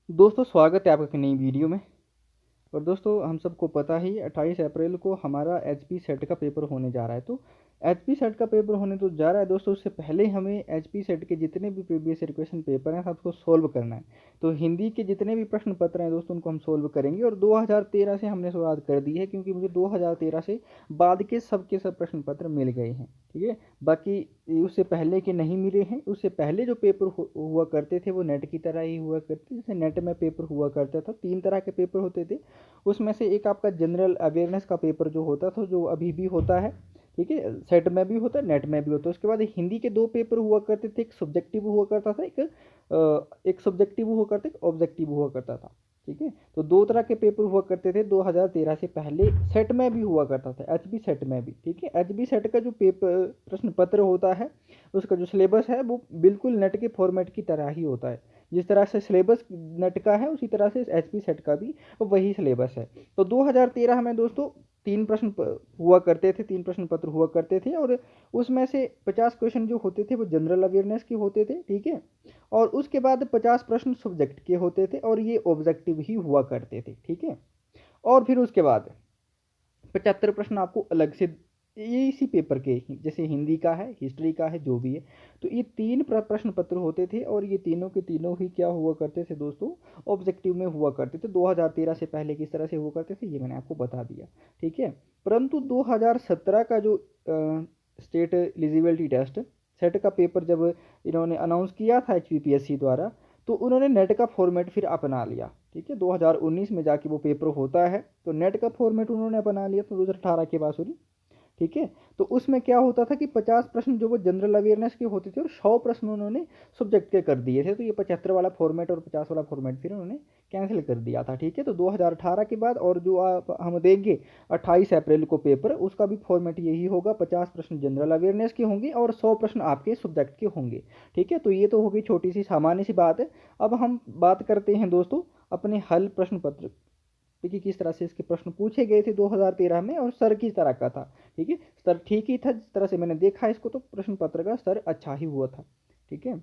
दोस्तों स्वागत है आपका एक नई वीडियो में। और दोस्तों हम सबको पता ही 28 अप्रैल को हमारा एचपी सेट का पेपर होने जा रहा है। तो एचपी सेट का पेपर होने तो जा रहा है दोस्तों, उससे पहले हमें एचपी सेट के जितने भी प्रीवियस ईयर क्वेश्चन पेपर हैं सबको सोल्व करना है। तो हिंदी के जितने भी प्रश्न पत्र हैं दोस्तों उनको हम सोल्व करेंगे। और 2013 से हमने शुरुआत कर दी है क्योंकि मुझे 2013 से बाद के सब प्रश्न पत्र मिल गए हैं। ठीक है, बाकी उससे पहले के नहीं मिले हैं। उससे पहले जो पेपर हुआ करते थे वो नेट की तरह ही हुआ करते, जैसे नेट में पेपर हुआ करता था। 3 तरह के पेपर होते थे। उसमें से एक आपका जनरल अवेयरनेस का पेपर जो होता था, जो अभी भी होता है। ठीक है, सेट में भी होता है, नेट में भी होता है। उसके बाद हिंदी के 2 पेपर हुआ करते थे, एक सब्जेक्टिव हुआ करता था, एक सब्जेक्टिव हुआ करता था, एक ऑब्जेक्टिव हुआ करता था। ठीक है, तो 2 तरह के पेपर हुआ करते थे 2013 से पहले। सेट में भी हुआ करता था, एचबी सेट में भी। ठीक है, एचबी सेट का जो पेपर प्रश्न पत्र होता है, उसका जो सिलेबस है वो बिल्कुल नेट के फॉर्मेट की तरह ही होता है। जिस तरह से सिलेबस नेट का है उसी तरह से एचपी सेट का भी वही सिलेबस है। तो 2013 में दोस्तों 3 प्रश्न हुआ करते थे, 3 प्रश्न पत्र हुआ करते थे। और उसमें से 50 क्वेश्चन जो होते थे वो जनरल अवेयरनेस के होते थे। ठीक है, और उसके बाद 50 प्रश्न सब्जेक्ट के होते थे और ये ऑब्जेक्टिव ही हुआ करते थे। ठीक है, और फिर उसके बाद 75 प्रश्न आपको अलग से ये इसी पेपर के जैसे हिंदी का है, हिस्ट्री का है, जो भी है। तो ये 3 प्रश्न पत्र होते थे और ये तीनों के तीनों ही क्या हुआ करते थे दोस्तों, ऑब्जेक्टिव में हुआ करते थे। 2013 से पहले किस तरह से हुआ करते थे ये मैंने आपको बता दिया। ठीक है, परंतु 2017 का जो स्टेट एलिजिबिलिटी टेस्ट सेट का पेपर जब इन्होंने अनाउंस किया था एचपीपीएससी द्वारा, तो उन्होंने नेट का फॉर्मेट फिर अपना लिया। ठीक है, 2019 में जाके वो पेपर होता है, तो नेट का फॉर्मेट उन्होंने अपना लिया था 2018 के बाद, सॉरी। ठीक है, तो उसमें क्या होता था कि 50 प्रश्न जो वो जनरल अवेयरनेस के होते थे और 100 प्रश्न उन्होंने सब्जेक्ट के कर दिए थे। तो ये 75 वाला फॉर्मेट और 50 वाला फॉर्मेट फिर उन्होंने कैंसिल कर दिया था। ठीक है, तो 2018 के बाद और जो आप हम देंगे 28 अप्रैल को पेपर, उसका भी फॉर्मेट यही होगा। 50 प्रश्न जनरल अवेयरनेस के होंगे और 100 प्रश्न आपके सब्जेक्ट के होंगे। ठीक है, तो ये तो होगी छोटी सी सामान्य सी बात है। अब हम बात करते हैं दोस्तों अपने हल प्रश्न पत्र कि किस तरह से इसके प्रश्न पूछे गए थे 2013 में, और सर किस तरह का था। ठीक है, सर ठीक ही था, जिस तरह से मैंने देखा इसको तो प्रश्न पत्र का सर अच्छा ही हुआ था। ठीक है,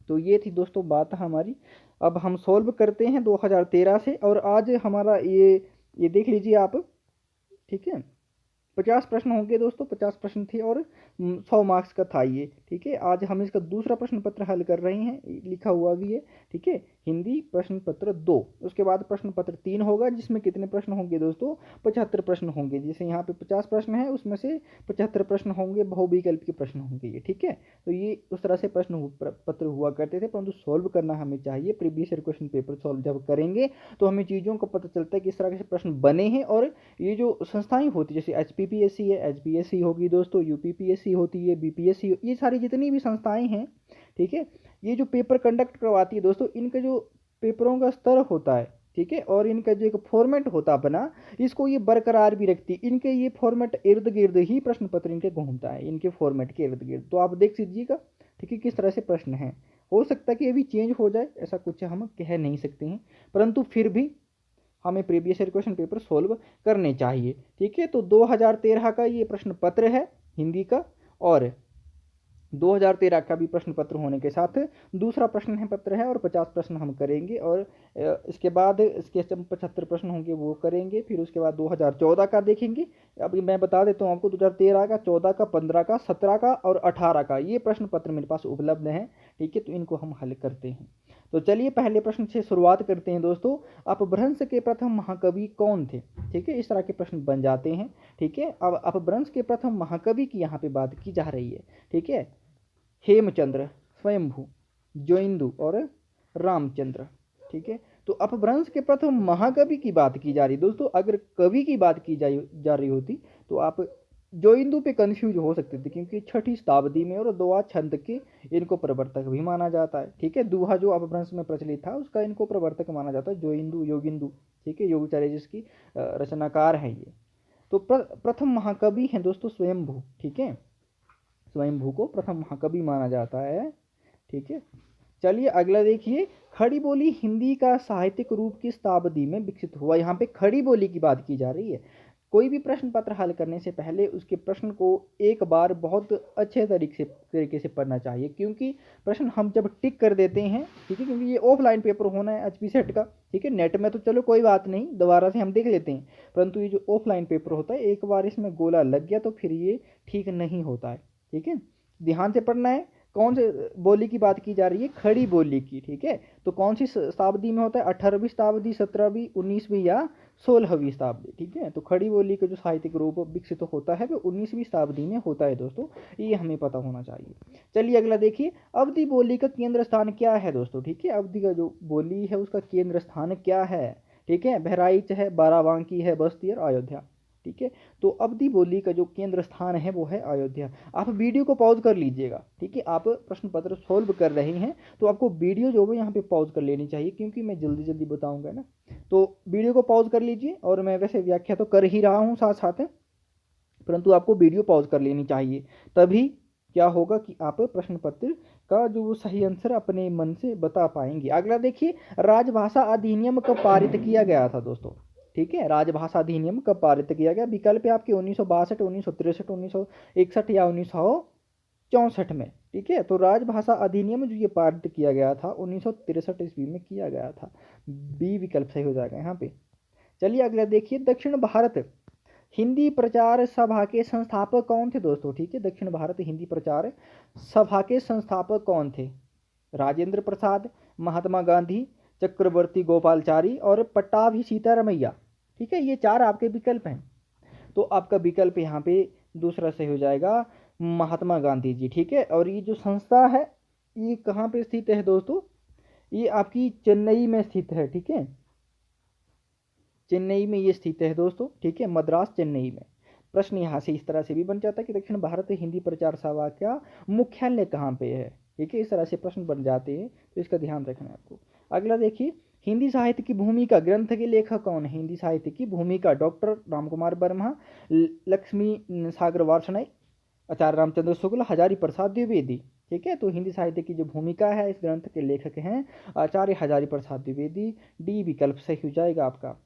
तो ये थी दोस्तों बात हमारी। अब हम सॉल्व करते हैं 2013 से। और आज हमारा ये देख लीजिए आप। ठीक है, 50 प्रश्न होंगे दोस्तों, 50 प्रश्न थे और 100 मार्क्स का था ये। ठीक है, आज हम इसका दूसरा प्रश्न पत्र हल कर रहे हैं, लिखा हुआ भी है। ठीक है, हिंदी प्रश्न पत्र 2। उसके बाद प्रश्न पत्र 3 होगा, जिसमें कितने प्रश्न होंगे दोस्तों, 75 प्रश्न होंगे। जैसे यहाँ पे 50 प्रश्न है, उसमें से 75 प्रश्न होंगे बहुविकल्प के प्रश्न होंगे ये। ठीक है, तो ये उस तरह से पत्र हुआ करते थे, परंतु सॉल्व करना हमें चाहिए। Previous year question paper solve जब करेंगे तो हमें चीज़ों का पता चलता है किस तरह से प्रश्न बने हैं। और ये जो संस्थाएं होती है जैसे एचपीपीएससी है, एचपीएससी होगी दोस्तों, यूपीपीएससी होती है, बीपीएससी, ये सारी जितनी भी संस्थाएं हैं। ठीक है, ये जो पेपर कंडक्ट करवाती है दोस्तों, इनका जो पेपरों का स्तर होता है, ठीक है, और इनका जो एक फॉर्मेट होता है अपना, इसको ये बरकरार भी रखती है। इनके ये फॉर्मेट इर्द गिर्द ही प्रश्न पत्र इनके घूमता है, इनके फॉर्मेट के इर्द गिर्द। तो आप देख लीजिएगा। ठीक है, किस तरह से प्रश्न है। हो सकता है कि ये भी चेंज हो जाए, ऐसा कुछ हम कह नहीं सकते हैं, परंतु फिर भी हमें previous year question paper solve करने चाहिए। ठीक है, तो 2013 का ये प्रश्न पत्र है हिंदी का। और 2013 का भी प्रश्न पत्र होने के साथ दूसरा प्रश्न है पत्र है, और 50 प्रश्न हम करेंगे। और इसके बाद इसके 75 प्रश्न होंगे वो करेंगे। फिर उसके बाद 2014 का देखेंगे। अभी मैं बता देता हूँ आपको, 2013 का, 14 का, 15 का, 17 का और 18 का ये प्रश्न पत्र मेरे पास उपलब्ध हैं। ठीक है, तो इनको हम हल करते हैं। तो चलिए पहले प्रश्न से शुरुआत करते हैं दोस्तों। अपभ्रंश के प्रथम महाकवि कौन थे। ठीक है, इस तरह के प्रश्न बन जाते हैं। ठीक है, अब अपभ्रंश के प्रथम महाकवि की यहाँ पे बात की जा रही है। ठीक है, हेमचंद्र, स्वयंभू, जोइंदू और रामचंद्र। ठीक है, तो अपभ्रंश के प्रथम महाकवि की बात की जा रही दोस्तों। अगर कवि की बात की जा रही होती तो आप जोइंदू पे कंफ्यूज हो सकते थे, क्योंकि 6ठी शताब्दी में और दोहा छंद के इनको प्रवर्तक भी माना जाता है। ठीक है, दोहा जो अपभ्रंश में प्रचलित था उसका इनको प्रवर्तक माना जाता है, जोइंदू, योगिंदू। ठीक है, योगाचार्य जिसकी रचनाकार है ये। तो प्रथम महाकवि हैं दोस्तों स्वयंभू। ठीक है, स्वयंभू को प्रथम महाकवि माना जाता है। ठीक है, चलिए अगला देखिए। खड़ी बोली हिंदी का साहित्यिक रूप किस शताब्दी में विकसित हुआ। यहाँ पे खड़ी बोली की बात की जा रही है। कोई भी प्रश्न पत्र हल करने से पहले उसके प्रश्न को एक बार बहुत अच्छे तरीके से पढ़ना चाहिए, क्योंकि प्रश्न हम जब टिक कर देते हैं, ठीक है, क्योंकि ये ऑफलाइन पेपर होना है एचपी सेट का, ठीक है, नेट में तो चलो कोई बात नहीं, दोबारा से हम देख लेते हैं, परंतु ये जो ऑफलाइन पेपर होता है एक बार इसमें गोला लग गया तो फिर ये ठीक नहीं होता है, ठीक है। ध्यान से पढ़ना है। कौन से बोली की बात की जा रही है? खड़ी बोली की, ठीक है। तो कौन सी शताब्दी में होता है? 18वीं शताब्दी, 17वीं, 19वीं या 16वीं शताब्दी, ठीक है। तो खड़ी बोली का जो साहित्यिक रूप विकसित होता है वो 19वीं शताब्दी में होता है दोस्तों, ये हमें पता होना चाहिए। चलिए अगला देखिए, अवधि बोली का केंद्र स्थान क्या है दोस्तों, ठीक है। अवधि का जो बोली है उसका केंद्र स्थान क्या है, ठीक है। बहराइच है, बाराबांकी है, बस्ती और अयोध्या, ठीक है। तो अवधि बोली का जो केंद्र स्थान है वो है अयोध्या। आप वीडियो को पॉज कर लीजिएगा, ठीक है। आप प्रश्न पत्र सोल्व कर रहे हैं तो आपको वीडियो जो है यहाँ पे पॉज कर लेनी चाहिए, क्योंकि मैं जल्दी जल्दी बताऊंगा ना। तो वीडियो को पॉज कर लीजिए, और मैं वैसे व्याख्या तो कर ही रहा हूँ साथ साथ, परंतु आपको वीडियो पॉज कर लेनी चाहिए, तभी क्या होगा कि आप प्रश्न पत्र का जो सही आंसर अपने मन से बता पाएंगे। अगला देखिए, राजभाषा अधिनियम कब पारित किया गया था दोस्तों, ठीक है। राजभाषा अधिनियम कब पारित किया गया? विकल्प है आपके 1962, 1963, 1961 या 1964 में, ठीक है। तो राजभाषा अधिनियम जो ये पारित किया गया था 1963 ईस्वी में किया गया था। बी विकल्प सही हो जाएगा यहाँ पे। चलिए अगला देखिए, दक्षिण भारत हिंदी प्रचार सभा के संस्थापक कौन थे दोस्तों, ठीक है। दक्षिण भारत हिंदी प्रचार सभा के संस्थापक कौन थे? राजेंद्र प्रसाद, महात्मा गांधी, चक्रवर्ती गोपालचारी और पट्टाभी सीतारमैया, ठीक है। ये चार आपके विकल्प हैं, तो आपका विकल्प यहाँ पे दूसरा सही हो जाएगा, महात्मा गांधी जी, ठीक है। और ये जो संस्था है ये कहाँ पे स्थित है दोस्तों? ये आपकी चेन्नई में स्थित है, ठीक है। चेन्नई में ये स्थित है दोस्तों, ठीक है, मद्रास चेन्नई में। प्रश्न यहाँ से इस तरह से भी बन जाता है कि दक्षिण भारत हिंदी प्रचार सभा का मुख्यालय कहाँ पे है, ठीक है। इस तरह से प्रश्न बन जाते हैं, तो इसका ध्यान रखना है आपको। अगला देखिए, हिंदी साहित्य की भूमिका ग्रंथ के लेखक कौन है? हिंदी साहित्य की भूमिका डॉक्टर रामकुमार वर्मा, लक्ष्मी सागर वार्ष्णेय, आचार्य रामचंद्र शुक्ल, हजारी प्रसाद द्विवेदी, ठीक है। तो हिंदी साहित्य की जो भूमिका है इस ग्रंथ के लेखक हैं आचार्य हजारी प्रसाद द्विवेदी। डी विकल्प सही हो जाएगा आपका।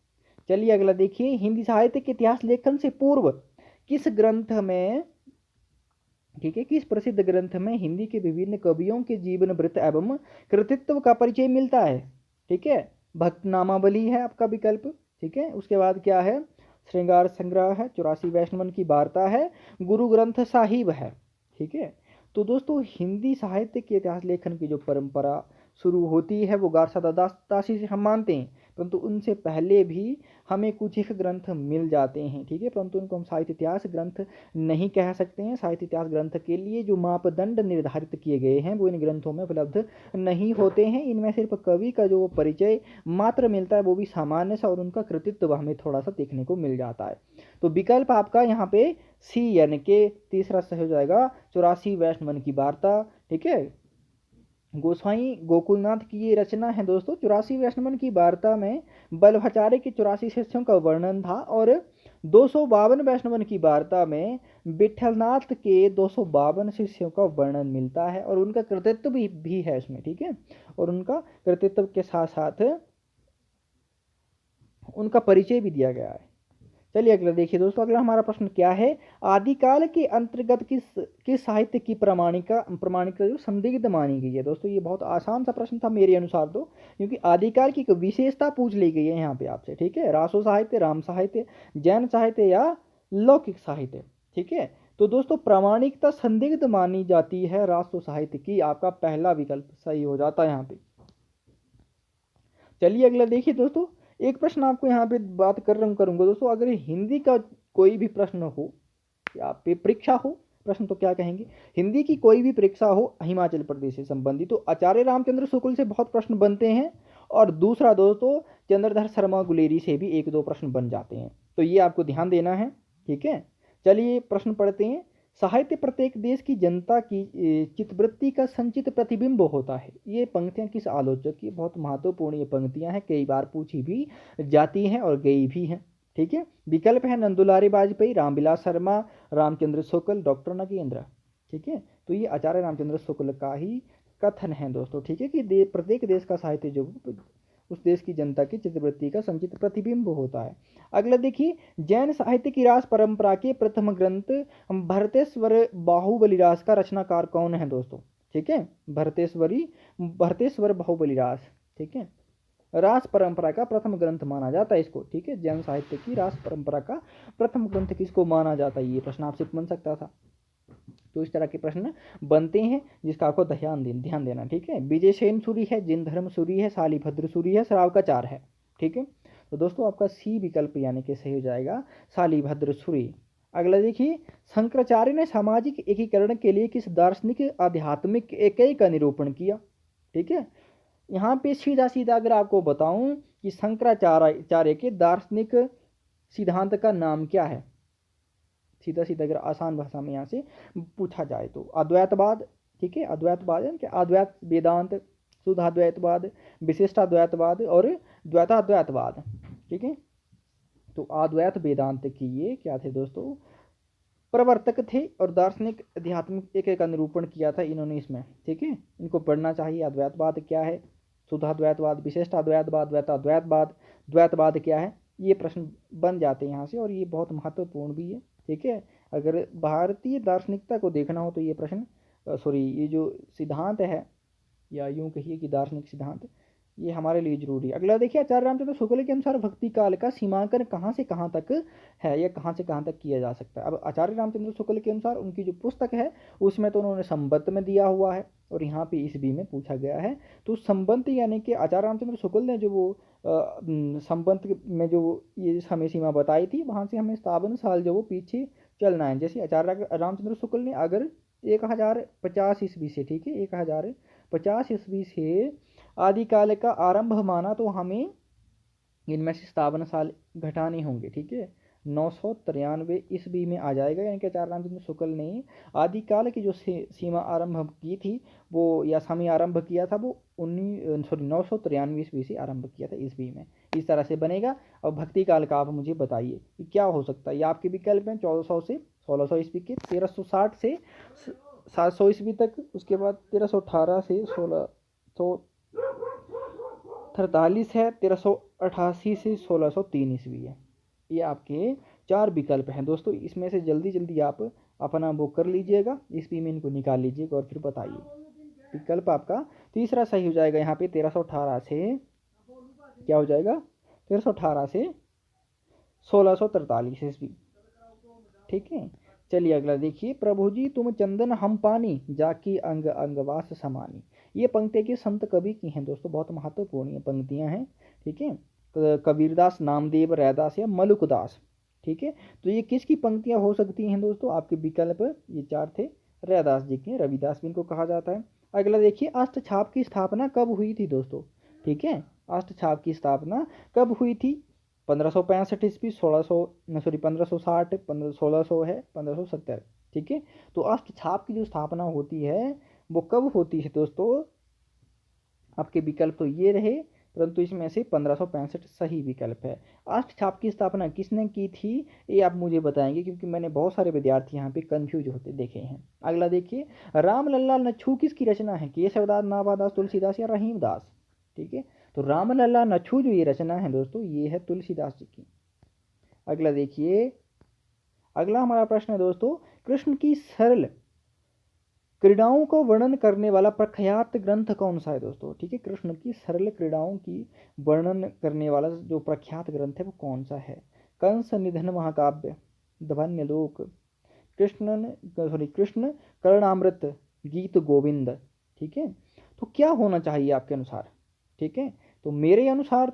चलिए अगला देखिए, हिंदी साहित्य के इतिहास लेखन से पूर्व किस ग्रंथ में, ठीक है, किस प्रसिद्ध ग्रंथ में हिंदी के विभिन्न कवियों के जीवन वृत्त एवं कृतित्व का परिचय मिलता है? ठीक है, भक्तनामावली है आपका विकल्प, ठीक है। उसके बाद क्या है? श्रृंगार संग्रह है, 84 वैष्णवन की वार्ता है, गुरु ग्रंथ साहिब है, ठीक है। तो दोस्तों हिंदी साहित्य के इतिहास लेखन की जो परंपरा शुरू होती है वो गारसादा दासी से हम मानते हैं, परंतु उनसे पहले भी हमें कुछ एक ग्रंथ मिल जाते हैं, ठीक है, परंतु उनको हम साहित्य इतिहास ग्रंथ नहीं कह सकते हैं। साहित्य इतिहास ग्रंथ के लिए जो मापदंड निर्धारित किए गए हैं वो इन ग्रंथों में उपलब्ध नहीं होते हैं। इनमें सिर्फ कवि का जो परिचय मात्र मिलता है, वो भी सामान्य सा, और उनका कृतित्व हमें थोड़ा सा देखने को मिल जाता है। तो विकल्प आपका यहाँ पे सी यानी के तीसरा सही हो जाएगा, 84 वैष्णवन की वार्ता, ठीक है। गोस्वामी गोकुलनाथ की ये रचना है दोस्तों। 84 वैष्णवन की वार्ता में बल्लभाचार्य के 84 शिष्यों का वर्णन था, और 252 वैष्णवन की वार्ता में विठलनाथ के 252 शिष्यों का वर्णन मिलता है, और उनका कृतित्व भी है इसमें, ठीक है। और उनका कृतित्व के साथ साथ उनका परिचय भी दिया गया है। चलिए अगला देखिए दोस्तों, अगला हमारा प्रश्न क्या है? आदिकाल के अंतर्गत किस साहित्य की प्रमाणिकता जो संदिग्ध मानी गई है? दोस्तों ये बहुत आसान सा प्रश्न था मेरे अनुसार तो, क्योंकि आदिकाल की विशेषता पूछ ली गई है यहाँ पे आपसे, ठीक है। रासो साहित्य, राम साहित्य, जैन साहित्य या लौकिक साहित्य, ठीक है। तो दोस्तों प्रामाणिकता संदिग्ध मानी जाती है रासो साहित्य की, आपका पहला विकल्प सही हो जाता है यहाँ पे। चलिए अगला देखिए दोस्तों, एक प्रश्न आपको यहाँ पे बात करूंगा दोस्तों, अगर हिंदी का कोई भी प्रश्न हो या पे परीक्षा हो, प्रश्न तो क्या कहेंगे, हिंदी की कोई भी परीक्षा हो हिमाचल प्रदेश से संबंधित, तो आचार्य रामचंद्र शुक्ल से बहुत प्रश्न बनते हैं, और दूसरा दोस्तों चंद्रधर शर्मा गुलेरी से भी एक दो प्रश्न बन जाते हैं, तो ये आपको ध्यान देना है, ठीक है। चलिए प्रश्न पढ़ते हैं। साहित्य प्रत्येक देश की जनता की चित्तवृत्ति का संचित प्रतिबिंब होता है। ये पंक्तियां किस आलोचक की? बहुत महत्वपूर्ण ये पंक्तियां हैं, कई बार पूछी भी जाती हैं और गई भी हैं, ठीक है। विकल्प है नंदुलारी वाजपेयी, रामविलास शर्मा, रामचंद्र शुक्ल, डॉक्टर नगेंद्र, ठीक है। तो ये आचार्य रामचंद्र शुक्ल का ही कथन है दोस्तों, ठीक है, कि प्रत्येक देश का साहित्य जो उस देश की जनता की चित्तवृत्ति का संचित प्रतिबिंब होता है। अगला देखिए, जैन साहित्य की रास परंपरा के प्रथम ग्रंथ भरतेश्वर बाहुबली रास का रचनाकार कौन है दोस्तों? ठीक है, भरतेश्वर बाहुबली रास। ठीक है, रास परंपरा का प्रथम ग्रंथ माना जाता है इसको। ठीक है, जैन साहित्य की रास परंपरा का प्रथम ग्रंथ किसको माना जाता है? ये प्रश्न आपसे बन सकता था। तो इस तरह के प्रश्न बनते हैं जिसका आपको ध्यान देना। ठीक है, विजय सेन सूरी है, जिन धर्म सूरी है, शालिभद्र सूरी है, श्रावकाचार है। ठीक है, तो दोस्तों आपका सी विकल्प यानी कि सही हो जाएगा शालिभद्र सूरी। अगला देखिए, शंकराचार्य ने सामाजिक एकीकरण के लिए किस दार्शनिक आध्यात्मिक एकेय का निरूपण किया? ठीक है, यहाँ पे सीधा सीधा अगर आपको बताऊं कि शंकराचार्य के दार्शनिक सिद्धांत का नाम क्या है, सीधा सीधा अगर आसान भाषा में यहाँ से पूछा जाए तो अद्वैतवाद। ठीक है, अद्वैतवाद है कि अद्वैत वेदांत, शुद्धाद्वैतवाद, विशिष्टाद्वैतवाद और द्वैताद्वैतवाद। ठीक है, तो अद्वैत वेदांत की ये क्या थे दोस्तों? प्रवर्तक थे और दार्शनिक आध्यात्मिक एक का निरूपण किया था इन्होंने इसमें। ठीक है, इनको पढ़ना चाहिए। अद्वैतवाद क्या है, शुद्धाद्वैतवाद, विशिष्टाद्वैतवाद, द्वैताद्वैतवाद, द्वैतवाद क्या है, ये प्रश्न बन जाते हैं यहाँ से और ये बहुत महत्वपूर्ण भी है। ठीक है, अगर भारतीय दार्शनिकता को देखना हो तो ये प्रश्न ये जो सिद्धांत है या यूं कहिए कि दार्शनिक सिद्धांत, ये हमारे लिए जरूरी है। अगला देखिए, आचार्य रामचंद्र शुक्ल के अनुसार भक्ति काल का सीमांकन कहाँ से कहाँ तक है या कहाँ से कहाँ तक किया जा सकता है? अब आचार्य रामचंद्र शुक्ल के अनुसार उनकी जो पुस्तक है उसमें तो उन्होंने संबंध में दिया हुआ है और यहाँ पे ईस्वी में पूछा गया है। तो संबंध यानी कि आचार्य रामचंद्र शुक्ल ने जो वो संबंध में जो ये हमें सीमा बताई थी, वहाँ से हमें 57 साल जो वो पीछे चलना है। जैसे आचार्य रामचंद्र शुक्ल ने अगर 1050 ईस्वी से, ठीक है, 1050 ईस्वी से आदिकाल का आरंभ माना तो हमें इनमें से 57 साल घटाने होंगे। ठीक है, 993 ईस्वी में आ जाएगा, यानी कि आचार्य रामचंद्र शुक्ल ने आदिकाल की जो सीमा आरंभ की थी वो या समय आरंभ किया था वो 993 ईस्वी से आरंभ किया था ईस्वी में। इस तरह से बनेगा। अब भक्ति काल का आप मुझे बताइए कि क्या हो सकता है। ये आपके विकल्प हैं 1400 से 1600 ईस्वी के, 1360 से 700 ईस्वी तक, उसके बाद 1318 से 1643 है, 1388 से 1603 ईस्वी है। ये आपके 4 विकल्प हैं दोस्तों। इसमें से जल्दी जल्दी आप अपना वो कर लीजिएगा, ईस्वी में इनको निकाल लीजिएगा और फिर बताइए। विकल्प आपका तीसरा सही हो जाएगा। यहाँ पे 1318 से क्या हो जाएगा? 1318 से 1643 ईस्वी। ठीक है, चलिए अगला देखिए, प्रभु जी तुम चंदन हम पानी, जाकी अंग अंगवास समानी। ये पंक्ति के संत कवि की हैं दोस्तों, बहुत महत्वपूर्ण ये पंक्तियां हैं। ठीक है, कबीरदास, नामदेव, रैदास या मलुकदास। ठीक है, तो ये किसकी पंक्तियां हो सकती हैं दोस्तों? आपके विकल्प ये 4 थे, रैदास जी के, रविदास भी इनको कहा जाता है। अगला देखिए, अष्टछाप की स्थापना कब हुई थी दोस्तों? ठीक है, अष्टछाप की स्थापना कब हुई थी? 1565 ईस्वी, 1560, 1600 है, 1570। ठीक है, तो अष्टछाप की जो स्थापना होती है वो कब होती है दोस्तों? आपके विकल्प तो ये रहे, परंतु इसमें से 1565 सही विकल्प है। अष्टछाप की स्थापना किसने की थी ये आप मुझे बताएंगे, क्योंकि मैंने बहुत सारे विद्यार्थी यहाँ पे कंफ्यूज होते देखे हैं। अगला देखिए, रामलला नच्छू किसकी रचना है? केशवदास, नाभादास, तुलसीदास या रहीमदास। ठीक है, तो रामलला नच्छू जो ये रचना है दोस्तों, ये है तुलसीदास जी की। अगला देखिए, अगला हमारा प्रश्न है दोस्तों, कृष्ण की सरल क्रीड़ाओं को वर्णन करने वाला प्रख्यात ग्रंथ कौन सा है दोस्तों? ठीक है, कृष्ण की सरल क्रीड़ाओं की वर्णन करने वाला जो प्रख्यात ग्रंथ है वो कौन सा है? कंस निधन महाकाव्य, ध्वन्यलोक, कृष्ण कर्णामृत, गीत गोविंद। ठीक है, तो क्या होना चाहिए आपके अनुसार? ठीक है, तो मेरे अनुसार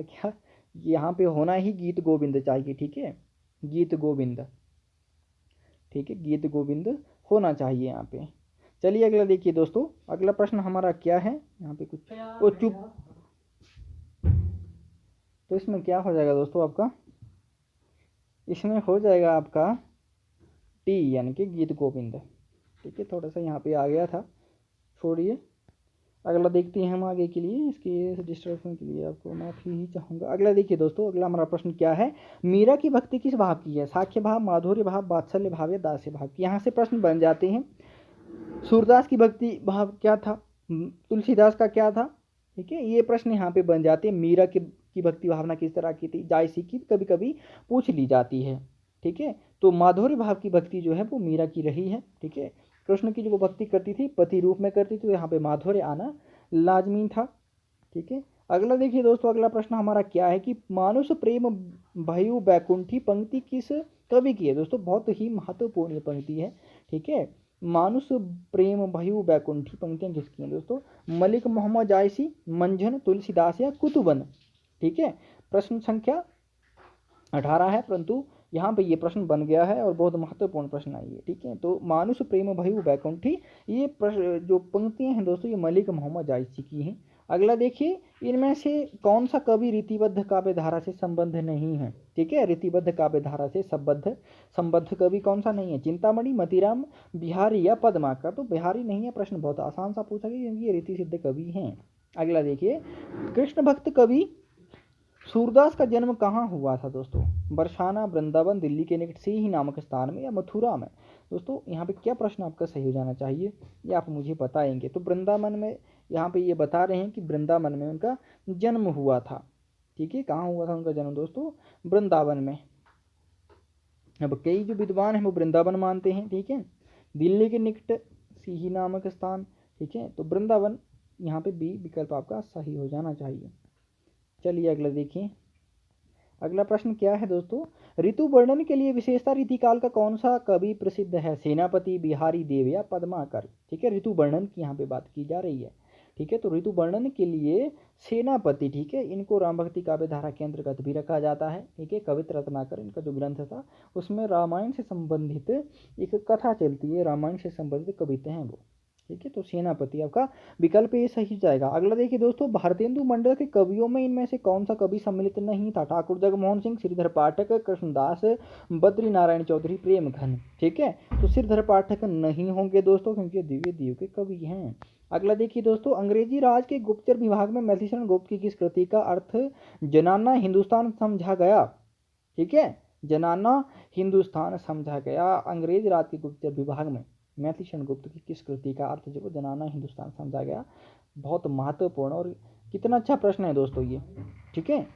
क्या, यहाँ पे होना ही गीत गोविंद चाहिए। ठीक है, गीत गोविंद। ठीक है, गीत गोविंद होना चाहिए यहाँ पे। चलिए अगला देखिए दोस्तों, अगला प्रश्न हमारा क्या है? यहाँ पे कुछ ओ चुप, तो इसमें क्या हो जाएगा दोस्तों आपका? इसमें हो जाएगा आपका टी, यानी कि गीत गोविंद। ठीक है, थोड़ा सा यहाँ पे आ गया था, छोड़िए। अगला देखते हैं हम आगे के लिए, इसके डिस्ट्रैक्शन के लिए आपको माफी ही चाहूँगा। अगला देखिए दोस्तों, अगला हमारा प्रश्न क्या है? मीरा की भक्ति किस भाव की है? साख्य भाव, माधुर्य भाव, वात्सल्य भाव या दास्य भाव की? यहाँ से प्रश्न बन जाते हैं। सूरदास की भक्ति भाव क्या था? तुलसीदास का क्या था? ठीक है, ये प्रश्न यहाँ पे बन जाते हैं। मीरा की भक्ति भावना किस तरह की थी, जायसी की कभी कभी पूछ ली जाती है। ठीक है, तो माधुर्य भाव की भक्ति जो है वो मीरा की रही है। ठीक है, कृष्ण की जो वो भक्ति करती थी पति रूप में करती थी, तो यहाँ पे माधुर्य आना लाजमी था। ठीक है, अगला देखिए दोस्तों, अगला प्रश्न हमारा क्या है कि मानुष प्रेम भयु बैकुंठी पंक्ति किस कवि की है। दोस्तों बहुत ही महत्वपूर्ण ये पंक्ति है। ठीक है, मानुष प्रेम भयु बैकुंठी पंक्तियां किसकी हैं दोस्तों, मलिक मोहम्मद जायसी, मंझन, तुलसीदास या कुतुबन। ठीक है, प्रश्न संख्या 18 है, परंतु यहाँ पे ये प्रश्न बन गया है और बहुत महत्वपूर्ण प्रश्न है ये। ठीक है, तो मानुष प्रेम भयु बैकुंठी, ये जो पंक्तियां हैं दोस्तों ये मलिक मोहम्मद जायसी की हैं। अगला देखिए, इनमें से कौन सा कवि रीतिबद्ध काव्य धारा से संबद्ध नहीं है। ठीक है, रीतिबद्ध काव्य धारा से संबद्ध कवि कौन सा नहीं है, चिंतामणि, मतीराम, बिहारी या पद्माकर। तो बिहारी नहीं है, प्रश्न बहुत आसान सा पूछा गया क्योंकि ये रीति सिद्ध कवि हैं। अगला देखिए, कृष्ण भक्त कवि सूरदास का जन्म कहाँ हुआ था दोस्तों, बरसाना, वृंदावन, दिल्ली के निकट से ही नामक स्थान में या मथुरा में। दोस्तों यहाँ पे क्या प्रश्न आपका सही हो जाना चाहिए, ये आप मुझे बताएंगे। तो वृंदावन में, यहाँ पे ये बता रहे हैं कि वृंदावन में उनका जन्म हुआ था। ठीक है, कहाँ हुआ था उनका जन्म दोस्तों, वृंदावन में। अब कई जो विद्वान हैं वो वृंदावन मानते हैं। ठीक है, दिल्ली के निकट सीही नामक स्थान। ठीक है, तो वृंदावन यहाँ पे बी विकल्प आपका सही हो जाना चाहिए। चलिए अगला देखिए, अगला प्रश्न क्या है दोस्तों, ऋतु वर्णन के लिए विशेषता रीतिकाल का कौन सा कवि प्रसिद्ध है, सेनापति, बिहारी देव या पद्माकर। ठीक है, ऋतु वर्णन की यहाँ पे बात की जा रही है। ठीक है, तो ऋतु वर्णन के लिए सेनापति, ठीक है, इनको राम भक्ति काव्य धारा के अंतर्गत भी रखा जाता है। ठीक है, कवित्र रत्नाकर इनका जो ग्रंथ था उसमें रामायण से संबंधित एक कथा चलती है, रामायण से संबंधित कविता हैं वो। ठीक है, तो सेनापति आपका विकल्प ये सही जाएगा। अगला देखिए दोस्तों, भारतेंदु मंडल के कवियों में इनमें से कौन सा कवि सम्मिलित नहीं था, ठाकुर जगमोहन सिंह, श्रीधर पाठक, कृष्णदास, बद्री नारायण चौधरी, प्रेम घन। ठीक है, तो श्रीधर पाठक नहीं होंगे दोस्तों क्योंकि दिव्य दीव के कवि हैं। अगला देखिए दोस्तों, अंग्रेजी राज के गुप्तचर विभाग में मैथिलीशरण गुप्त की किस कृति का अर्थ जनाना हिंदुस्तान समझा गया। ठीक है, जनाना हिंदुस्तान समझा गया, अंग्रेज राज के गुप्तचर विभाग में मैथिलीशरण गुप्त की किस कृति का अर्थ जो जनाना हिंदुस्तान समझा गया। बहुत महत्वपूर्ण और कितना अच्छा प्रश्न है दोस्तों ये। ठीक है,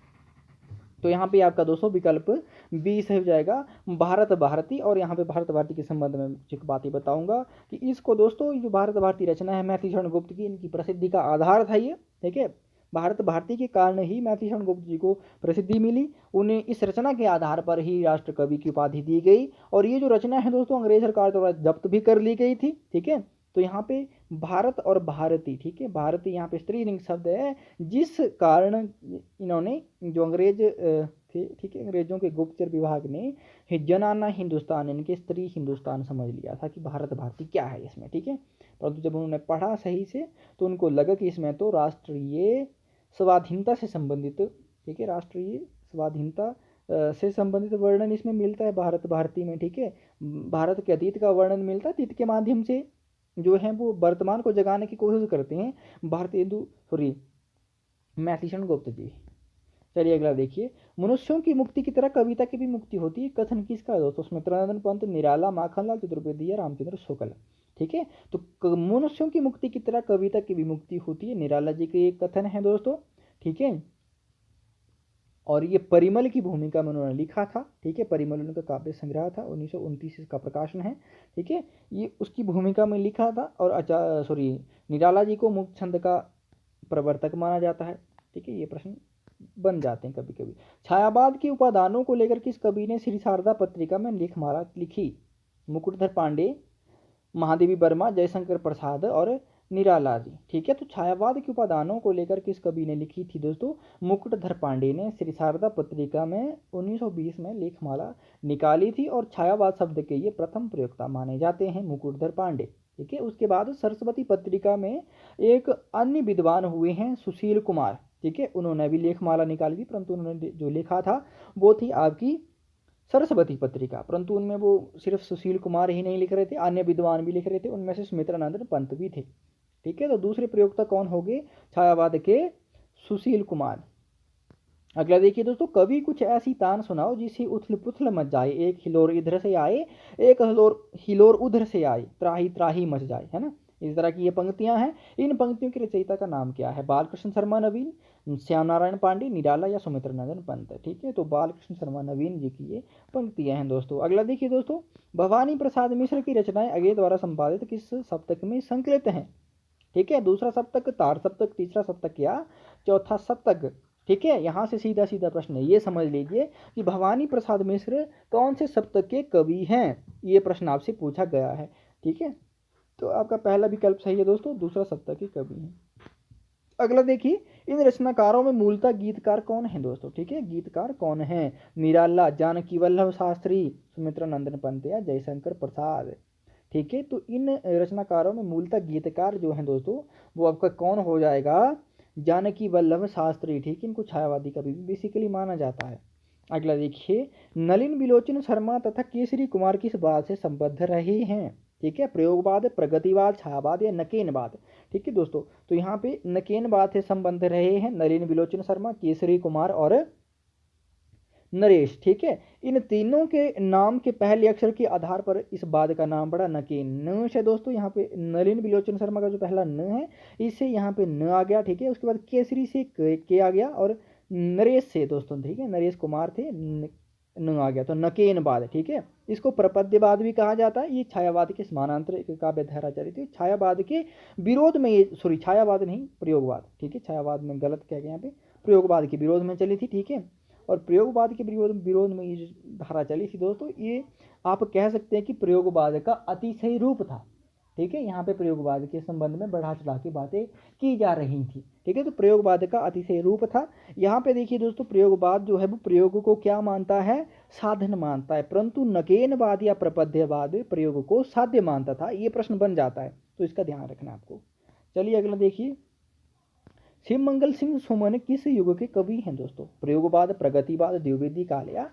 तो यहाँ पे आपका दोस्तों विकल्प बी सही हो जाएगा, भारत भारती। और यहाँ पे भारत भारती के संबंध में कुछ बातें बताऊंगा कि इसको दोस्तों, जो भारत भारती रचना है मैथिलीशरण गुप्त की, इनकी प्रसिद्धि का आधार था ये। ठीक है, भारत भारती के कारण ही मैथिलीशरण गुप्त जी को प्रसिद्धि मिली, उन्हें इस रचना के आधार पर ही राष्ट्र कवि की उपाधि दी गई। और ये जो रचना है दोस्तों अंग्रेज सरकार द्वारा जब्त भी कर ली गई थी। ठीक है, तो यहाँ पे भारत और भारती, ठीक है, भारती यहाँ पे स्त्रीलिंग शब्द है, जिस कारण इन्होंने जो अंग्रेज थे, ठीक है, अंग्रेजों के गुप्तचर विभाग ने जनाना हिंदुस्तान, इनके स्त्री हिंदुस्तान समझ लिया था कि भारत भारती क्या है इसमें। ठीक है, परंतु जब उन्होंने पढ़ा सही से तो उनको लगा कि इसमें तो राष्ट्रीय स्वाधीनता से संबंधित, ठीक है, राष्ट्रीय स्वाधीनता से संबंधित वर्णन इसमें मिलता है भारत भारती में। ठीक है, भारत के अतीत का वर्णन मिलता है, अतीत के माध्यम से जो है वो वर्तमान को जगाने की कोशिश करते हैं मैथिलीशरण गुप्त जी। चलिए अगला देखिए, मनुष्यों की मुक्ति की तरह कविता की भी मुक्ति होती है, कथन किसका है दोस्तों, सुमित्रानंद पंत, निराला, माखनलाल चतुर्वेदी या रामचंद्र शुक्ल। ठीक है, तो मनुष्यों की मुक्ति की तरह कविता की भी मुक्ति होती है, निराला जी के एक कथन है दोस्तों। ठीक है, और ये परिमल की भूमिका में उन्होंने लिखा था। ठीक है, परिमल उनका काव्य संग्रह था, 1929 इसका प्रकाशन है। ठीक है, ये उसकी भूमिका में लिखा था। और निराला जी को मुक्त छंद का प्रवर्तक माना जाता है। ठीक है, ये प्रश्न बन जाते हैं कभी कभी। छायावाद के उपादानों को लेकर किस कवि ने श्री शारदा पत्रिका में लेखमाला लिखी, मुकुटधर पांडे, महादेवी वर्मा, जयशंकर प्रसाद और निराला जी। ठीक है, तो छायावाद के उपादानों को लेकर किस कवि ने लिखी थी दोस्तों, मुकुटधर पांडे ने श्री शारदा पत्रिका में 1920 में लेखमाला निकाली थी। और छायावाद शब्द के ये प्रथम प्रयोक्ता माने जाते हैं मुकुटधर पांडे। ठीक है, उसके बाद सरस्वती पत्रिका में एक अन्य विद्वान हुए हैं सुशील कुमार। ठीक है, उन्होंने भी लेखमाला निकाली थी, परंतु उन्होंने जो लिखा था वो थी आपकी सरस्वती पत्रिका, परंतु उनमें वो सिर्फ सुशील कुमार ही नहीं लिख रहे थे, अन्य विद्वान भी लिख रहे थे, उनमें से सुमित्रानंद पंत भी थे। ठीक है, तो दूसरे प्रयोक्ता कौन हो गए, छायावाद के सुशील कुमार। अगला देखिए दोस्तों, कवि कुछ ऐसी तान सुनाओ जिसे उथल पुथल मच जाए, एक हिलोर इधर से आए, एक हिलोर उधर से आए, त्राही त्राही मच जाए, है ना। इस तरह की ये पंक्तियां हैं। इन पंक्तियों के रचयिता का नाम क्या है? बालकृष्ण शर्मा नवीन, श्याम नारायण पांडे, निराला या सुमित्र नंदन पंत। ठीक है, तो बालकृष्ण शर्मा नवीन जी की ये पंक्तियां हैं दोस्तों। अगला देखिए दोस्तों, भवानी प्रसाद मिश्र की रचनाएं अगे द्वारा संपादित किस सप्तक में संकलित हैं? ठीक है, दूसरा सप्तक, तार सप्तक, तीसरा सप्तक या चौथा सप्तक? ठीक है, यहाँ से सीधा सीधा प्रश्न है, ये समझ लीजिए कि भवानी प्रसाद मिश्र कौन से सप्तक के कवि हैं, ये प्रश्न आपसे पूछा गया है। ठीक है, तो आपका पहला विकल्प सही है दोस्तों, दूसरा सप्तक के कवि हैं। अगला देखिए, इन रचनाकारों में मूलतः गीतकार कौन है दोस्तों? ठीक है, गीतकार कौन है? निराला, जानकी वल्लभ शास्त्री, सुमित्रा नंदन पंत या जयशंकर प्रसाद? ठीक है, तो इन रचनाकारों में मूलतः गीतकार जो हैं दोस्तों, वो आपका कौन हो जाएगा? जानकी वल्लभ शास्त्री। ठीक है, इनको छायावादी कवि भी बेसिकली माना जाता है। अगला देखिए, नलिन बिलोचन शर्मा तथा केसरी कुमार किस बात से संबद्ध रहे हैं? ठीक है, प्रयोगवाद, प्रगतिवाद, छायावाद या नकेनवाद? ठीक है दोस्तों, तो यहाँ पे नकेनवाद से संबंध रहे हैं नलिन बिलोचन शर्मा, केसरी कुमार और नरेश। ठीक है, इन तीनों के नाम के पहले अक्षर के आधार पर इस बाद का नाम पड़ा नकेन। नश है दोस्तों, यहाँ पे नलिन बिलोचन शर्मा का जो पहला न है, इससे यहाँ पे न आ गया। ठीक है, उसके बाद केसरी से के आ गया, और नरेश से दोस्तों, ठीक है, नरेश कुमार थे, न आ गया, तो नकेनवाद। ठीक है, इसको प्रपद्यवाद भी कहा जाता है। ये छायावाद के समानांतर एक काव्य धारा चली थी, छायावाद के विरोध में, ये सॉरी छायावाद नहीं, प्रयोगवाद। ठीक है, छायावाद में गलत कह गया यहाँ पे, प्रयोगवाद के विरोध में चली थी। ठीक है, और प्रयोगवाद के विरोध में ये जो धारा चली थी दोस्तों, ये आप कह सकते हैं कि प्रयोगवाद का अतिशय रूप था। ठीक है, यहाँ पे प्रयोगवाद के संबंध में बढ़ा चढ़ा के बातें की जा रही थी। ठीक है, तो प्रयोगवाद का अतिशय रूप था। यहाँ पे देखिए दोस्तों, प्रयोगवाद जो है वो प्रयोग को क्या मानता है? साधन मानता है, परंतु नकेनवाद या प्रपद्यवाद प्रयोग को साध्य मानता था। ये प्रश्न बन जाता है, तो इसका ध्यान रखना आपको। चलिए अगला देखिए, शिवमंगल सिंह सुमन किस युग के कवि हैं दोस्तों? प्रयोगवाद, प्रगतिवाद, द्विवेदी काल या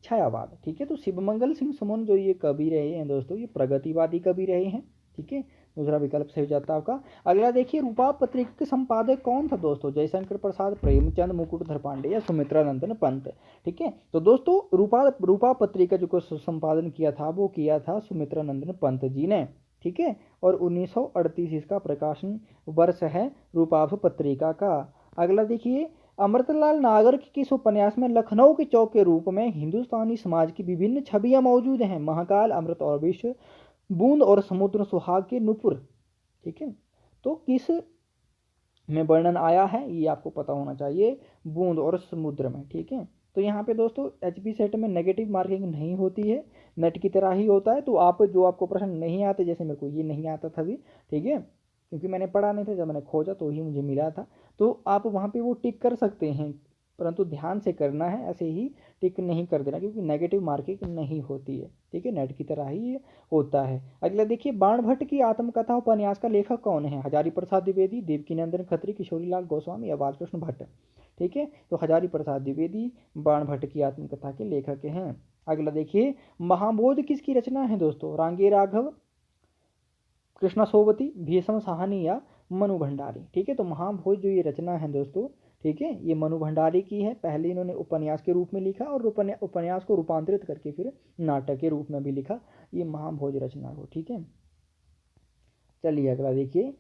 छायावाद? ठीक है, तो शिवमंगल सिंह सुमन जो ये कवि रहे हैं दोस्तों, ये प्रगतिवादी कवि रहे हैं। ठीक है, दूसरा विकल्प सही हो जाता है आपका। अगला देखिए, रूपा पत्रिका के संपादक कौन था दोस्तों? जयशंकर प्रसाद, प्रेमचंद मुकुटधर पांडे या सुमित्रा नंदन पंत? ठीक है, तो दोस्तों रूपा पत्रिका जो को संपादन किया था, वो किया था सुमित्रा नंदन पंत जी ने। ठीक है, और 1938 इसका प्रकाशन वर्ष है रूपाभ पत्रिका का। अगला देखिए, अमृतलाल नागर के किस उपन्यास में लखनऊ के चौक के रूप में हिंदुस्तानी समाज की विभिन्न छवियां मौजूद हैं? महाकाल, अमृत और विश्व, बूंद और समुद्र, सुहाग के नुपुर? ठीक है, तो किस में वर्णन आया है, ये आपको पता होना चाहिए, बूंद और समुद्र में। ठीक है, तो यहाँ पे दोस्तों एचपी सेट में नेगेटिव मार्किंग नहीं होती है, नेट की तरह ही होता है। तो आप जो आपको प्रश्न नहीं आते, जैसे मेरे को ये नहीं आता था भी, ठीक है, क्योंकि मैंने पढ़ा नहीं था, जब मैंने खोजा तो ही मुझे मिला था, तो आप वहाँ पे वो टिक कर सकते हैं, परंतु ध्यान से करना है, ऐसे ही टिक नहीं कर देना, क्योंकि नेगेटिव मार्किंग नहीं होती है। ठीक है, नेट की तरह ही होता है। अगला देखिए, बाणभट्ट की आत्मकथा उपन्यास का लेखक कौन है? हजारी प्रसाद द्विवेदी, देवकीनंदन खत्री, किशोरीलाल गोस्वामी या बालकृष्ण भट्ट? ठीक है, तो हजारी प्रसाद द्विवेदी बाणभट्ट की आत्मकथा के लेखक हैं। अगला देखिए, महाबोध किसकी रचना है दोस्तों? रांगे राघव, कृष्णा सोबती, भीष्म साहनी या मनु भंडारी? ठीक है, तो महाभोज जो ये रचना है दोस्तों, ठीक है, ये मनु भंडारी की है। पहले इन्होंने उपन्यास के रूप में लिखा, और उपन्यास को रूपांतरित करके फिर नाटक के रूप में भी लिखा, ये महाभोज रचना को। ठीक है, चलिए अगला देखिए,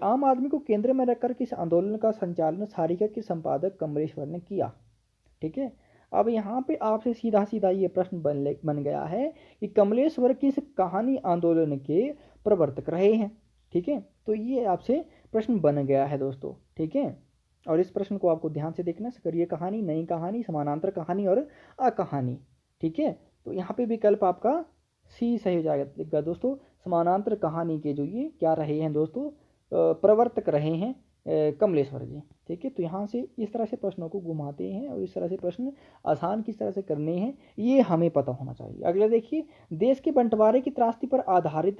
आम आदमी को केंद्र में रखकर किस आंदोलन का संचालन सारिका के संपादक कमलेश्वर ने किया? ठीक है, अब यहाँ पे आपसे सीधा सीधा ये प्रश्न बन गया है कि कमलेश्वर किस कहानी आंदोलन के प्रवर्तक रहे हैं? ठीक है, तो ये आपसे प्रश्न बन गया है दोस्तों। ठीक है, और इस प्रश्न को आपको ध्यान से देखना, सक्रिय कहानी, नई कहानी, समानांतर कहानी और अकहानी। ठीक है, तो यहाँ पे विकल्प आपका सी सही हो जाएगा दोस्तों। समानांतर कहानी के जो ये क्या रहे हैं दोस्तों, प्रवर्तक रहे हैं कमलेश्वर जी। ठीक है, तो यहाँ से इस तरह से प्रश्नों को घुमाते हैं, और इस तरह से प्रश्न आसान किस तरह से करने हैं, ये हमें पता होना चाहिए। अगला देखिए, देश के बंटवारे की त्रासदी पर आधारित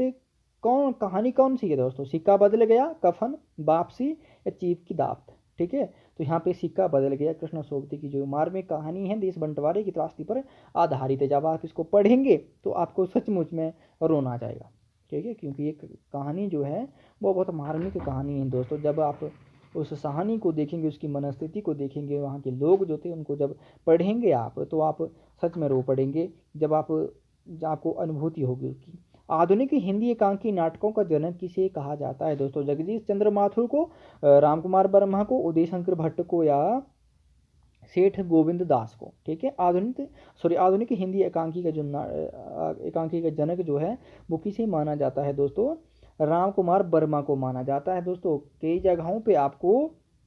कहानी कौन सी है दोस्तों? सिक्का बदल गया, कफन, वापसी या चीफ की दावत? ठीक है, तो यहाँ पे सिक्का बदल गया कृष्णा सोबती की जो मार्मिक कहानी है, देश बंटवारे की त्रासदी पर आधारित है। जब आप इसको पढ़ेंगे तो आपको सचमुच में रोना आ जाएगा। ठीक है, क्योंकि ये कहानी जो है वो बहुत मार्मिक कहानी है दोस्तों। जब आप उस कहानी को देखेंगे, उसकी मनस्थिति को देखेंगे, वहाँ के लोग जो थे उनको जब पढ़ेंगे आप, तो आप सच में रो पड़ेंगे, जब आपको अनुभूति होगी उसकी। आधुनिक हिंदी एकांकी नाटकों का जनक किसे कहा जाता है दोस्तों? जगदीश चंद्र माथुर को, रामकुमार वर्मा को, उदय शंकर भट्ट को, या सेठ गोविंद दास को? ठीक है, आधुनिक हिंदी एकांकी का जो एकांकी का जनक जो है वो किसे माना जाता है दोस्तों? राम कुमार वर्मा को माना जाता है दोस्तों। कई जगहों पे आपको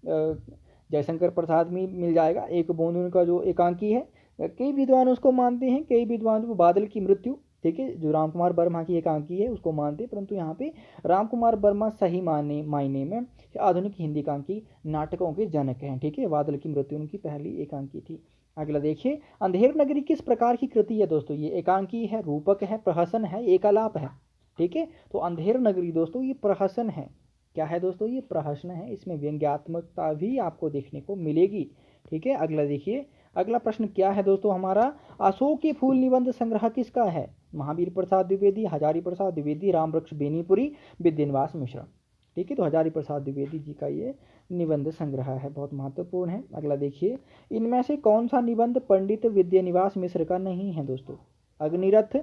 जयशंकर प्रसाद में मिल जाएगा, एक बूंद उनका जो एकांकी है। कई विद्वान उसको मानते हैं, कई विद्वान को बादल की मृत्यु, ठीक है, जो राम कुमार वर्मा की एकांकी है उसको मानते हैं, परंतु यहाँ पे राम कुमार वर्मा सही मायने में आधुनिक हिंदी एकांकी नाटकों के जनक हैं। ठीक है, बादल की मृत्यु उनकी पहली एकांकी थी। अगला देखिए, अंधेर नगरी किस प्रकार की कृति है दोस्तों? ये एकांकी है, रूपक है, प्रहसन है, एकालाप है? ठीक है, तो अंधेर नगरी दोस्तों ये प्रहसन है। क्या है दोस्तों? ये प्रहसन है, इसमें व्यंग्यात्मकता भी आपको देखने को मिलेगी। ठीक है, अगला देखिए, अगला प्रश्न क्या है दोस्तों हमारा? अशोक के फूल निबंध संग्रह किसका है? महावीर प्रसाद द्विवेदी, हजारी प्रसाद द्विवेदी, रामवृक्ष बेनीपुरी, विद्यानिवास मिश्र? ठीक है, तो हजारी प्रसाद द्विवेदी जी का ये निबंध संग्रह है, बहुत महत्वपूर्ण है। अगला देखिए, इनमें से कौन सा निबंध पंडित विद्यानिवास मिश्र का नहीं है दोस्तों? अग्निरथ,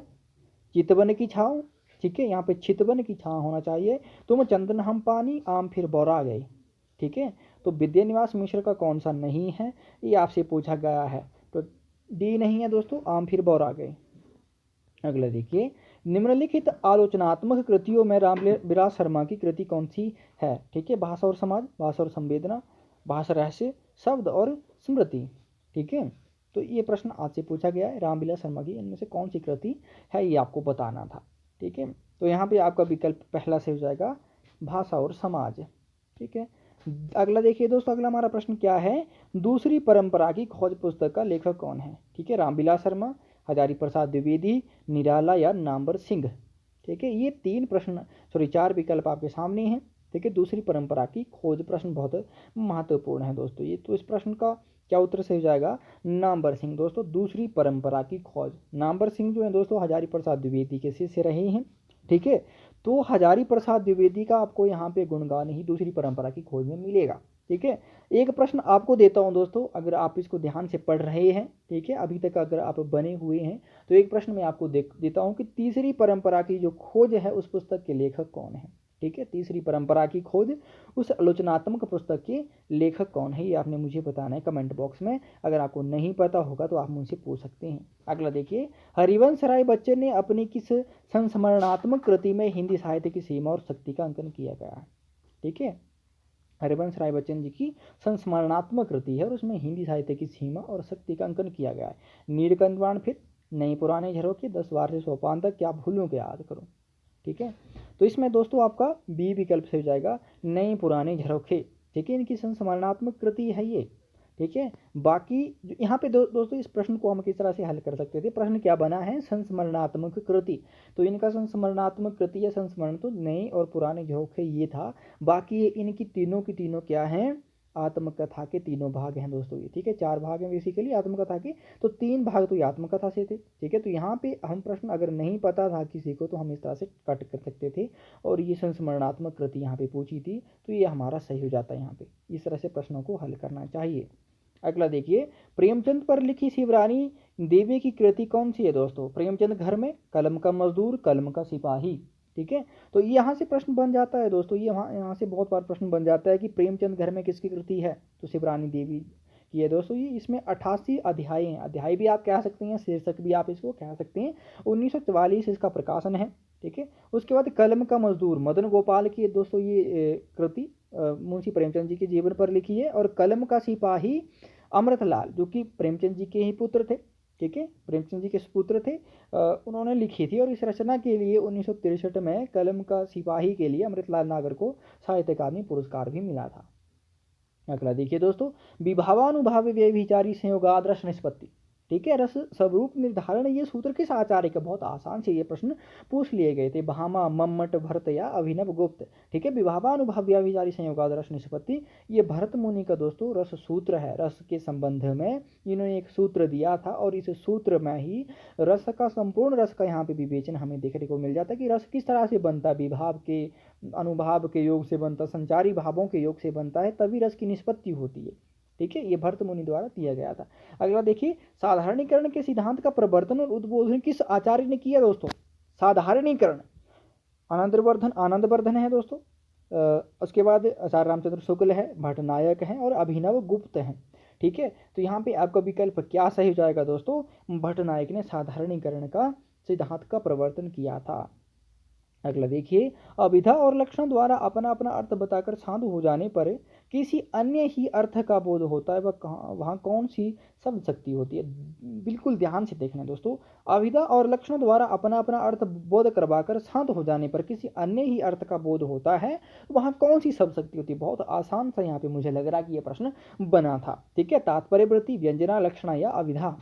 चितवन की छाँव, ठीक है, यहाँ पे चितवन की छाँव होना चाहिए, तुम चंदन हम पानी, आम फिर बौरा गए। ठीक है, तो विद्यानिवास मिश्र का कौन सा नहीं है, ये आपसे पूछा गया है, तो डी नहीं है दोस्तों, आम फिर बौरा गए। अगला देखिए, निम्नलिखित आलोचनात्मक कृतियों में रामविलास शर्मा की कृति कौन सी है? ठीक है, भाषा और समाज, भाषा और संवेदना, भाषा रहस्य, शब्द और स्मृति? ठीक है, तो ये प्रश्न आज से पूछा गया है, रामविलास शर्मा की इनमें से कौन सी कृति है ये आपको बताना था। ठीक है, तो यहाँ पे आपका विकल्प पहला से हो जाएगा भाषा और समाज। ठीक है, अगला देखिए दोस्तों, अगला हमारा प्रश्न क्या है? दूसरी परंपरा की खोज पुस्तक का लेखक कौन है? ठीक है, रामविलास शर्मा, हजारी प्रसाद द्विवेदी, निराला या नामवर सिंह? ठीक है, ये चार विकल्प आपके सामने हैं। ठीक है, दूसरी परंपरा की खोज प्रश्न बहुत महत्वपूर्ण है दोस्तों ये, तो इस प्रश्न का क्या उत्तर सही हो जाएगा? नामवर सिंह दोस्तों, दूसरी परंपरा की खोज। नामवर सिंह जो है दोस्तों हजारी प्रसाद द्विवेदी के शिष्य रहे हैं। ठीक है, तो हजारी प्रसाद द्विवेदी का आपको यहाँ पे गुणगान ही दूसरी परंपरा की खोज में मिलेगा। ठीक है, एक प्रश्न आपको देता हूँ दोस्तों, अगर आप इसको ध्यान से पढ़ रहे हैं, ठीक है, अभी तक अगर आप बने हुए हैं, तो एक प्रश्न मैं आपको देता हूँ कि तीसरी परंपरा की जो खोज है उस पुस्तक के लेखक कौन है? ठीक है, तीसरी परंपरा की खोज, उस आलोचनात्मक पुस्तक के लेखक कौन है, ये आपने मुझे बताना है कमेंट बॉक्स में। अगर आपको नहीं पता होगा तो आप मुझसे पूछ सकते हैं। अगला देखिए, हरिवंश राय बच्चन ने अपनी किस संस्मरणात्मक कृति में हिंदी साहित्य की सीमा और शक्ति का अंकन किया गया है? ठीक है, हरिवंश राय बच्चन जी की संस्मरणात्मक कृति है और उसमें हिंदी साहित्य की सीमा और शक्ति का अंकन किया गया है। नीलकंठवाण, फिर नए पुराने झरोखे, 10 बार से सोपान तक, क्या भूलूं के याद करूं? ठीक है, तो इसमें दोस्तों आपका बी विकल्प से हो जाएगा, नए पुराने झरोखे। ठीक है, इनकी संस्मरणात्मक कृति है ये। ठीक है, बाकी यहाँ पे दोस्तों इस प्रश्न को हम किस तरह से हल कर सकते थे? प्रश्न क्या बना है? संस्मरणात्मक कृति, तो इनका संस्मरणात्मक कृति या संस्मरण तो नए और पुराने झरोखे ये था। बाकी इनकी तीनों की तीनों क्या हैं? आत्मकथा के तीनों भाग हैं दोस्तों ये। ठीक है, 4 भाग हैं बेसिकली आत्मकथा के, तो 3 भाग तो ये आत्मकथा से थे। ठीक है, तो यहाँ पे हम प्रश्न अगर नहीं पता था किसी को तो हम इस तरह से कट कर सकते थे और ये संस्मरणात्मक कृति यहाँ पे पूछी थी, तो ये हमारा सही हो जाता है। यहाँ पे इस तरह से प्रश्नों को हल करना चाहिए। अगला देखिए, प्रेमचंद पर लिखी शिवरानी देवी की कृति कौन सी है दोस्तों? प्रेमचंद घर में, कलम का मजदूर, कलम का सिपाही? ठीक है, तो यहाँ से प्रश्न बन जाता है दोस्तों, ये यहाँ से बहुत बार प्रश्न बन जाता है कि प्रेमचंद घर में किसकी कृति है? तो शिवरानी देवी की है दोस्तों ये। इसमें 88 अध्याय हैं, अध्याय भी आप कह सकते हैं, शीर्षक भी आप इसको कह सकते हैं। 1944 इसका प्रकाशन है। ठीक है, उसके बाद कलम का मजदूर, मदन गोपाल की दोस्तों ये कृति मुंशी प्रेमचंद जी के जीवन पर लिखी है। और कलम का सिपाही अमृतलाल, जो कि प्रेमचंद जी के ही पुत्र थे। ठीक है, प्रेमचंद जी के सुपुत्र थे, उन्होंने लिखी थी और इस रचना के लिए 1963 में कलम का सिपाही के लिए अमृतलाल नागर को साहित्य अकादमी पुरस्कार भी मिला था। अगला देखिए दोस्तों, विभावानुभाव व्यभिचारी संयोगादर्श निष्पत्ति। ठीक है, रस स्वरूप निर्धारण ये सूत्र किस आचार्य का? बहुत आसान से ये प्रश्न पूछ लिए गए थे, भामा, मम्मट, भरत या अभिनव गुप्त। ठीक है, विभावानुभाव व्यभिचारी संयोगादर्श निष्पत्ति ये भरत मुनि का दोस्तों रस सूत्र है। रस के संबंध में इन्होंने एक सूत्र दिया था और इस सूत्र में ही रस का, संपूर्ण रस का यहाँ पे विवेचन हमें देखने को मिल जाता है कि रस किस तरह से बनता है। विभाव के, अनुभाव के योग से बनता, संचारी भावों के योग से बनता है, तभी रस की निष्पत्ति होती है। ठीक है, ये भरत मुनि द्वारा दिया गया था। अगला देखिए, साधारणीकरण के सिद्धांत का प्रवर्तन और उद्बोधन किस आचार्य ने किया दोस्तों? साधारणीकरण, आनंदवर्धन आनंदवर्धन है दोस्तों। उसके बाद आचार्य रामचंद्र शुक्ल है, भट्टनायक हैं और अभिनव गुप्त हैं। ठीक है, तो यहाँ पे आपका विकल्प क्या सही हो जाएगा दोस्तों? भट्टनायक ने साधारणीकरण का सिद्धांत का प्रवर्तन किया था। अगला देखिए, अभिधा और लक्षण द्वारा अपना अपना अर्थ बताकर साधु हो जाने पर किसी अन्य ही अर्थ का बोध होता है, वहाँ कौन सी शब्द शक्ति होती है? बिल्कुल ध्यान से देखना दोस्तों। अभिधा और लक्षण द्वारा अपना अपना अर्थ बोध करवाकर शांत हो जाने पर किसी अन्य ही अर्थ का बोध होता है, वहाँ कौन सी शब्द शक्ति होती है? बहुत आसान सा यहाँ पे मुझे लग रहा है कि यह प्रश्न बना था। ठीक है, तात्पर्य वृत्ति, व्यंजना, लक्षणा या अभिधा।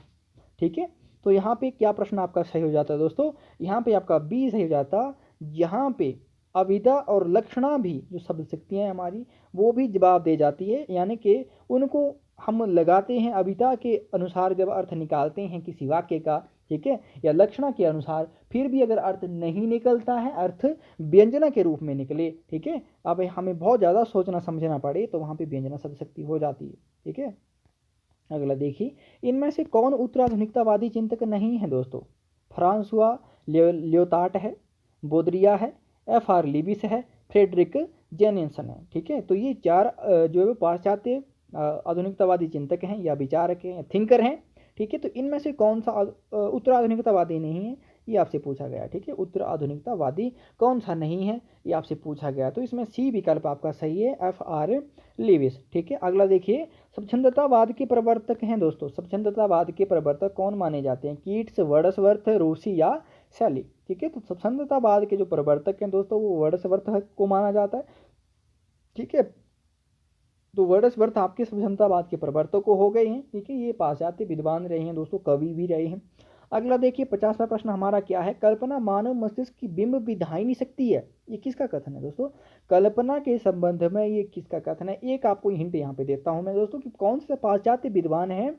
ठीक है, तो यहाँ पे क्या प्रश्न आपका सही हो जाता है दोस्तों? यहाँ पे आपका बी सही हो जाता। यहाँ पे अभिधा और लक्षणा भी जो शब्द शक्तियाँ हैं हमारी, वो भी जवाब दे जाती है, यानी कि उनको हम लगाते हैं अभिधा के अनुसार जब अर्थ निकालते हैं किसी वाक्य का, ठीक है, या लक्षणा के अनुसार, फिर भी अगर अर्थ नहीं निकलता है, अर्थ व्यंजना के रूप में निकले, ठीक है, अब हमें बहुत ज़्यादा सोचना समझना पड़े तो वहाँ पे व्यंजना शब्द शक्ति हो जाती है। ठीक है, अगला देखिए, इनमें से कौन उत्तराधुनिकतावादी चिंतक नहीं है दोस्तों? फ्रांसुआ लियोटार्ट है, बोदरिया है, F.R. लीबिस है, फ्रेडरिक जेनिसन है। ठीक है, तो ये चार जो है पाश्चात्य आधुनिकतावादी चिंतक हैं या विचारक हैं, थिंकर हैं। ठीक है, तो इनमें से कौन सा उत्तराधुनिकतावादी नहीं है, ये आपसे पूछा गया। ठीक है, उत्तर आधुनिकतावादी कौन सा नहीं है, ये आपसे पूछा गया। तो इसमें सी विकल्प आपका सही है, F.R. लीविस। ठीक है, अगला देखिए, स्वच्छंदतावाद के प्रवर्तक हैं दोस्तों, स्वच्छंदतावाद के प्रवर्तक कौन माने जाते हैं? कीट्स, वर्ड्सवर्थ, रूसी या शैली। ठीक है, तो स्वच्छंदतावाद के जो प्रवर्तक हैं दोस्तों, वो वर्ड्सवर्थ को माना जाता है। ठीक है, तो वर्ड्सवर्थ आपके स्वच्छंदतावाद के प्रवर्तक हो गए हैं। ठीक है, ये पाश्चात्य विद्वान रहे हैं दोस्तों, कवि भी रहे हैं। अगला देखिए, 50वां प्रश्न हमारा क्या है? कल्पना मानव मस्तिष्क की बिंब विधायिनी शक्ति है, ये किसका कथन है दोस्तों? कल्पना के संबंध में ये किसका कथन है? एक आपको हिंट यहाँ पे देता हूँ मैं दोस्तों कि कौन से पाश्चात्य विद्वान हैं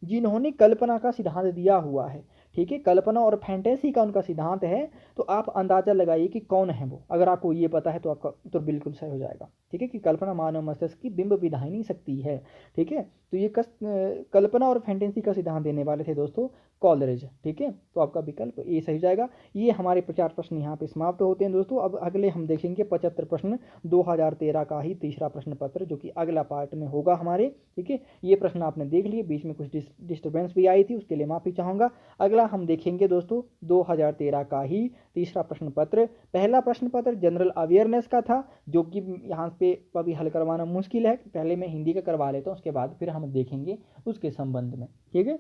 जिन्होंने कल्पना का सिद्धांत दिया हुआ है। ठीक है, कल्पना और फैंटेसी का उनका सिद्धांत है, तो आप अंदाजा लगाइए कि कौन है वो। अगर आपको ये पता है तो आपका उत्तर बिल्कुल सही हो जाएगा। ठीक है, कि कल्पना मानव मस्तिष्क की बिंब विधायिनी शक्ति है। ठीक है, तो ये कल्पना और फैंटेसी का सिद्धांत देने वाले थे दोस्तों कॉलरिज। ठीक है, तो आपका विकल्प ए सही जाएगा। ये हमारे 50 प्रश्न यहाँ पे समाप्त होते हैं दोस्तों। अब अगले हम देखेंगे 75 प्रश्न 2013 का ही तीसरा प्रश्न पत्र, जो कि अगला पार्ट में होगा हमारे। ठीक है, ये प्रश्न आपने देख लिए, बीच में कुछ डिस्टर्बेंस भी आई थी, उसके लिए माफ़ी चाहूँगा। अगला हम देखेंगे दोस्तों 2013 का ही तीसरा प्रश्न पत्र। पहला प्रश्न पत्र जनरल अवेयरनेस का था, जो कि यहाँ पे अभी हल करवाना मुश्किल है। पहले मैं हिंदी का करवा लेता हूँ, उसके बाद फिर हम देखेंगे उसके संबंध में। ठीक है,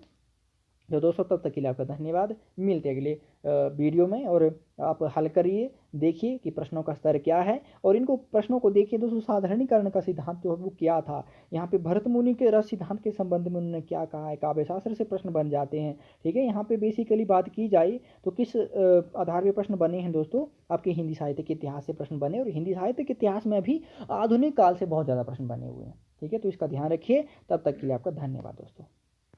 तो दोस्तों तब तक के लिए आपका धन्यवाद। मिलते हैं अगले वीडियो में, और आप हल करिए, देखिए कि प्रश्नों का स्तर क्या है, और इनको प्रश्नों को देखिए दोस्तों। साधारणीकरण का सिद्धांत जो है वो क्या था, यहाँ पे भरत मुनि के रस सिद्धांत के संबंध में उन्होंने क्या कहा है, काव्य शास्त्र से प्रश्न बन जाते हैं। ठीक है, यहाँ पे बेसिकली बात की जाए तो किस आधार पर प्रश्न बने हैं दोस्तों? आपके हिंदी साहित्य के इतिहास से प्रश्न बने, और हिंदी साहित्य के इतिहास में भी आधुनिक काल से बहुत ज़्यादा प्रश्न बने हुए हैं। ठीक है, तो इसका ध्यान रखिए। तब तक के लिए आपका धन्यवाद दोस्तों।